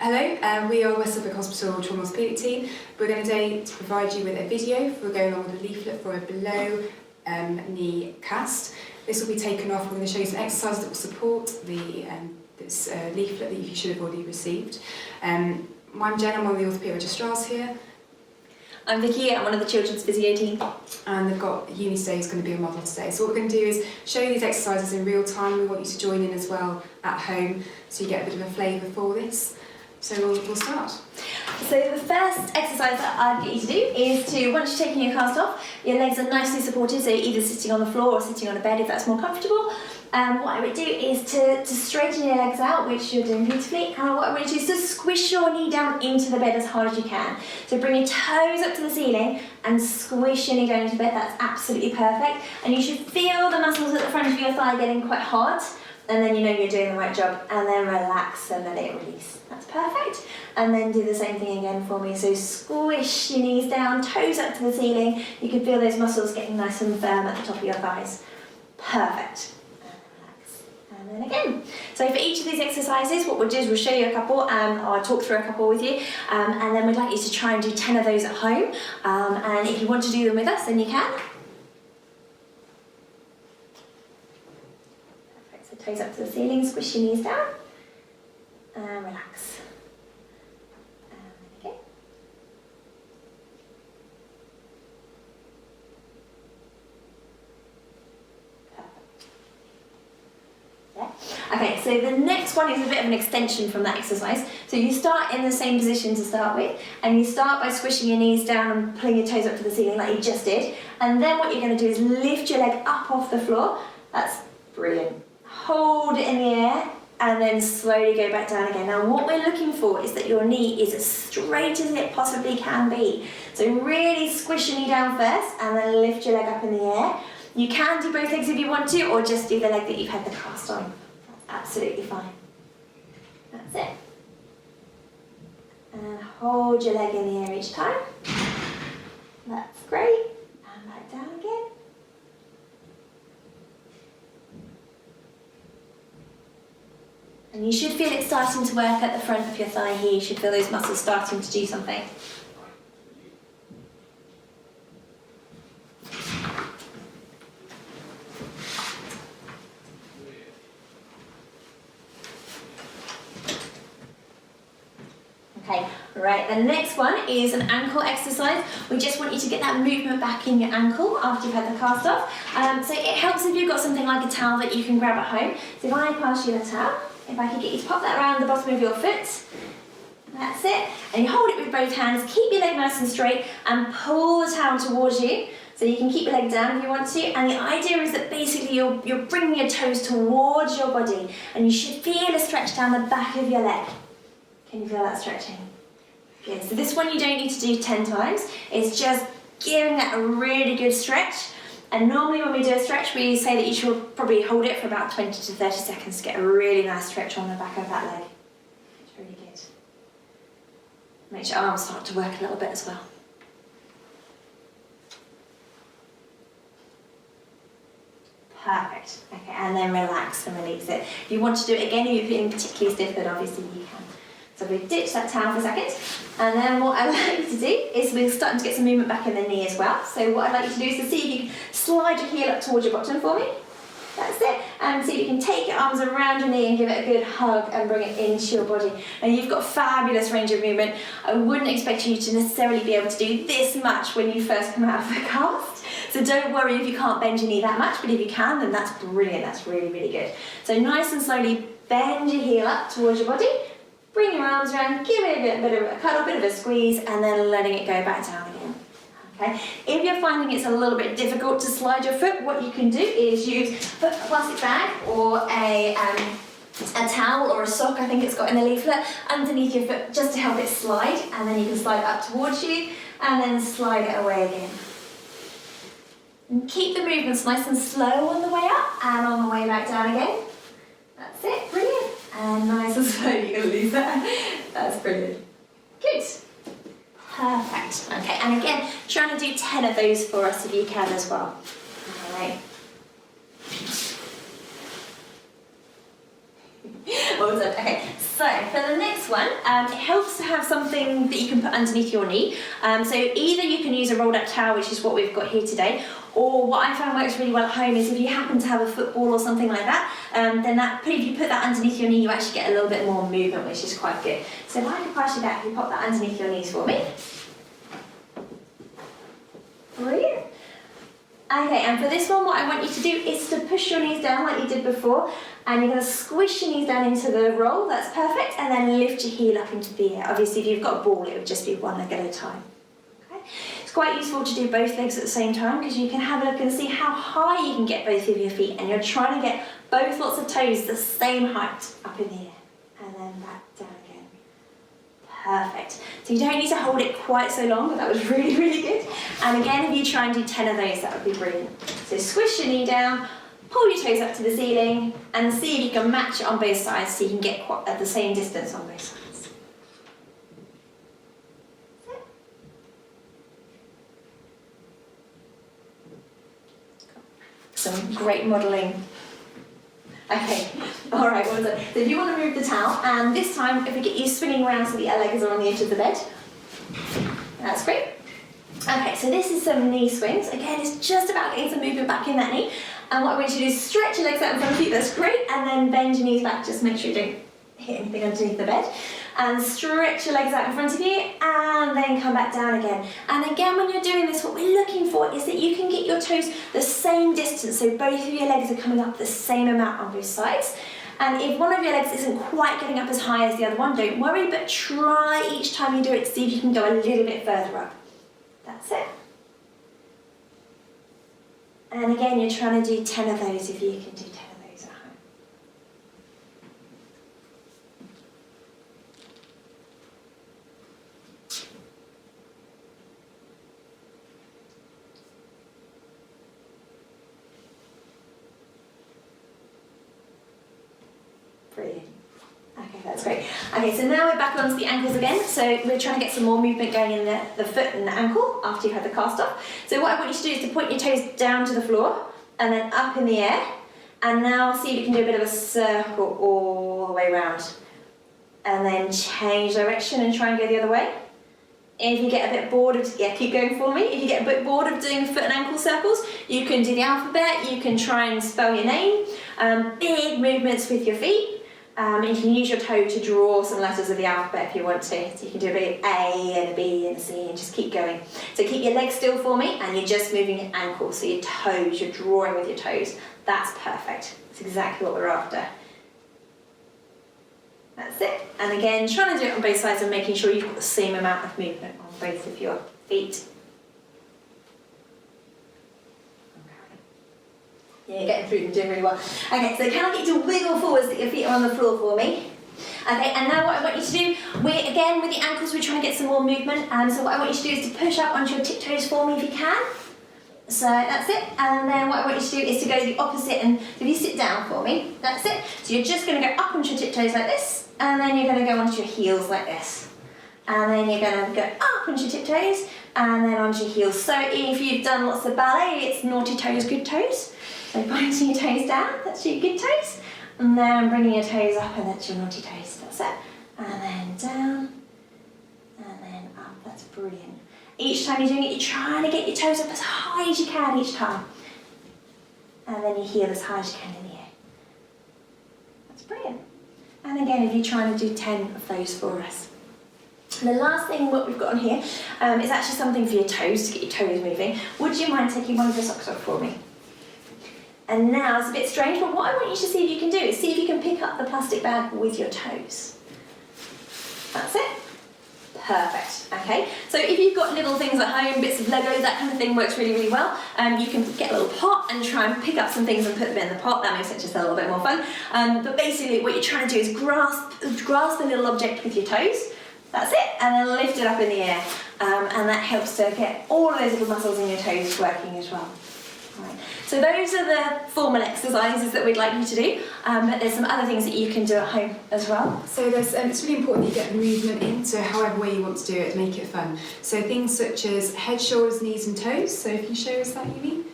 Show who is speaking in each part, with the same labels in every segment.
Speaker 1: Hello, we are West Suffolk Hospital Trauma Orthopaedic team. We're going today to provide you with a video for going along with a leaflet for a below knee cast. This will be taken off. We're going to show you some exercises that will support this leaflet that you should have already received. I'm Jen, I'm one of the orthopaedic registrars here.
Speaker 2: I'm Vicky, I'm one of the children's physio team.
Speaker 1: And they've got Uni Today is going to be a model today. So what we're going to do is show you these exercises in real time. We want you to join in as well at home so you get a bit of a flavour for this. So we'll start.
Speaker 2: So the first exercise that I'd get you to do is to, once you've taken your cast off, your legs are nicely supported, so either sitting on the floor or sitting on a bed if that's more comfortable. What I would do is to straighten your legs out, which you're doing beautifully, and what I want you to do is to squish your knee down into the bed as hard as you can. So bring your toes up to the ceiling and squish your knee down into the bed. That's absolutely perfect. And you should feel the muscles at the front of your thigh getting quite hard, and then you know you're doing the right job, and then relax and let it release. That's perfect. And then do the same thing again for me. So squish your knees down, toes up to the ceiling. You can feel those muscles getting nice and firm at the top of your thighs. Perfect. And then again. So for each of these exercises, what we'll do is we'll show you a couple, and I'll talk through a couple with you, and then we'd like you to try and do 10 of those at home. And if you want to do them with us, then you can. Perfect. So toes up to the ceiling, squish your knees down, and relax. And then again. Okay, so the next one is a bit of an extension from that exercise. So you start in the same position to start with, and you start by squishing your knees down and pulling your toes up to the ceiling like you just did. And then what you're going to do is lift your leg up off the floor. That's brilliant. Hold it in the air, and then slowly go back down again. Now what we're looking for is that your knee is as straight as it possibly can be. So really squish your knee down first, and then lift your leg up in the air. You can do both legs if you want to, or just do the leg that you've had the cast on. That's absolutely fine. That's it. And hold your leg in the air each time. That's great. And back down again. And you should feel it starting to work at the front of your thigh here. You should feel those muscles starting to do something. Okay, right, the next one is an ankle exercise. We just want you to get that movement back in your ankle after you've had the cast off. So it helps if you've got something like a towel that you can grab at home. So if I pass you the towel, if I could get you to pop that around the bottom of your foot, that's it. And you hold it with both hands, keep your leg nice and straight, and pull the towel towards you. So you can keep your leg down if you want to, and the idea is that basically you're bringing your toes towards your body, and you should feel a stretch down the back of your leg. Can you feel that stretching? Good. So this one you don't need to do 10 times. It's just giving that a really good stretch. And normally when we do a stretch, we say that you should probably hold it for about 20 to 30 seconds to get a really nice stretch on the back of that leg. It's really good. Make your arms start to work a little bit as well. Perfect. Okay, and then relax and release it. If you want to do it again, if you're feeling particularly stiff, then obviously you can. So we ditch that towel for a second, and then what I'd like you to do is we're starting to get some movement back in the knee as well. So what I'd like you to do is to see if you can slide your heel up towards your bottom for me. That's it. And see if you can take your arms around your knee and give it a good hug and bring it into your body. Now you've got fabulous range of movement. I wouldn't expect you to necessarily be able to do this much when you first come out of the cast. So don't worry if you can't bend your knee that much, but if you can, then that's brilliant. That's really, really good. So nice and slowly bend your heel up towards your body. Bring your arms around, give it a bit of a cuddle, bit of a squeeze, and then letting it go back down again. Okay. If you're finding it's a little bit difficult to slide your foot, what you can do is use a plastic bag or a towel or a sock, I think it's got in the leaflet, underneath your foot just to help it slide, and then you can slide it up towards you and then slide it away again. And keep the movements nice and slow on the way up and on the way back down again. That's it, brilliant. And nice and slow, you're going to lose that. That's brilliant. Good. Perfect. Okay, and again, trying to do 10 of those for us if you can as well. All right. Well, Well done. Okay, so for the next one, it helps to have something that you can put underneath your knee. So either you can use a rolled up towel, which is what we've got here today, or what I found works really well at home is if you happen to have a football or something like that, then if you put that underneath your knee, you actually get a little bit more movement, which is quite good. So if I can pass you that, you pop that underneath your knees for me. Brilliant. Okay, and for this one, what I want you to do is to push your knees down like you did before, and you're going to squish your knees down into the roll, that's perfect, and then lift your heel up into the air. Obviously, if you've got a ball, it would just be one leg at a time. Okay? It's quite useful to do both legs at the same time because you can have a look and see how high you can get both of your feet, and you're trying to get both lots of toes the same height up in the air, and then back down again. Perfect. So you don't need to hold it quite so long, but that was really, really good. And again, if you try and do 10 of those, that would be brilliant. So squish your knee down, pull your toes up to the ceiling, and see if you can match it on both sides so you can get at the same distance on both sides. Some great modelling. Okay, all right, well done. So if you want to move the towel, and this time, if we get you swinging around so that your legs are on the edge of the bed, that's great. Okay, so this is some knee swings. Again, it's just about getting some movement back in that knee. And what I want you to do is stretch your legs out in front of you, that's great, and then bend your knees back, just make sure you don't hit anything underneath the bed. And stretch your legs out in front of you, and then come back down again. And again, when you're doing this, what we're looking for is that you can get your toes the same distance, so both of your legs are coming up the same amount on both sides. And if one of your legs isn't quite getting up as high as the other one, don't worry, but try each time you do it to see if you can go a little bit further up. That's it. And again, you're trying to do 10 of those if you can do 10 of those at home. Brilliant. Okay, that's great. Okay, so now we're back onto the ankles again. So we're trying to get some more movement going in the foot and the ankle after you've had the cast off. So what I want you to do is to point your toes down to the floor and then up in the air. And now see if you can do a bit of a circle all the way around. And then change direction and try and go the other way. If you get a bit bored of, keep going for me. If you get a bit bored of doing foot and ankle circles, you can do the alphabet, you can try and spell your name. Big movements with your feet. You can use your toe to draw some letters of the alphabet if you want to. So you can do a big A and a B and a C and just keep going. So keep your legs still for me and you're just moving your ankles. So your toes, you're drawing with your toes. That's perfect. That's exactly what we're after. That's it. And again, trying to do it on both sides and making sure you've got the same amount of movement on both of your feet. Yeah, you're getting through and doing really well. Okay, so can I get you to wiggle forwards so that your feet are on the floor for me? Okay, and now what I want you to do, again with the ankles, we're trying to get some more movement. So what I want you to do is to push up onto your tiptoes for me if you can. So that's it. And then what I want you to do is to go the opposite, and if you sit down for me, that's it. So you're just going to go up onto your tiptoes like this, and then you're going to go onto your heels like this. And then you're going to go up onto your tiptoes, and then onto your heels. So if you've done lots of ballet, it's naughty toes, good toes. So pointing your toes down, that's your good toes. And then bringing your toes up, and that's your naughty toes. That's it. And then down, and then up. That's brilliant. Each time you're doing it, you're trying to get your toes up as high as you can each time. And then your heel as high as you can in the air. That's brilliant. And again, if you're trying to do 10 of those for us. And the last thing what we've got on here is actually something for your toes, to get your toes moving. Would you mind taking one of your socks off for me? And now it's a bit strange, but what I want you to see if you can do is see if you can pick up the plastic bag with your toes. That's it. Perfect. Okay, so if you've got little things at home, bits of Lego, that kind of thing works really, really well. You can get a little pot and try and pick up some things and put them in the pot. That makes it just a little bit more fun. But basically what you're trying to do is grasp a little object with your toes. That's it, and then lift it up in the air. And that helps to get all of those little muscles in your toes working as well. Right. So those are the formal exercises that we'd like you to do, but there's some other things that you can do at home as well.
Speaker 1: So it's really important that you get the movement in, so however way you want to do it, make it fun. So things such as head, shoulders, knees and toes. So if you show us that, Yumi.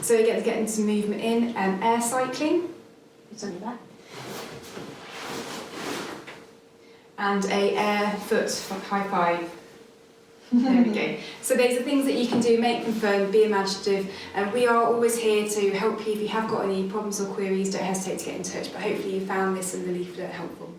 Speaker 1: So you get into movement in, air cycling.
Speaker 2: It's on your back.
Speaker 1: and a air foot high five. There we go. So these are things that you can do, make them fun, be imaginative, and we are always here to help you. If you have got any problems or queries, don't hesitate to get in touch, but hopefully you found this and the leaflet helpful.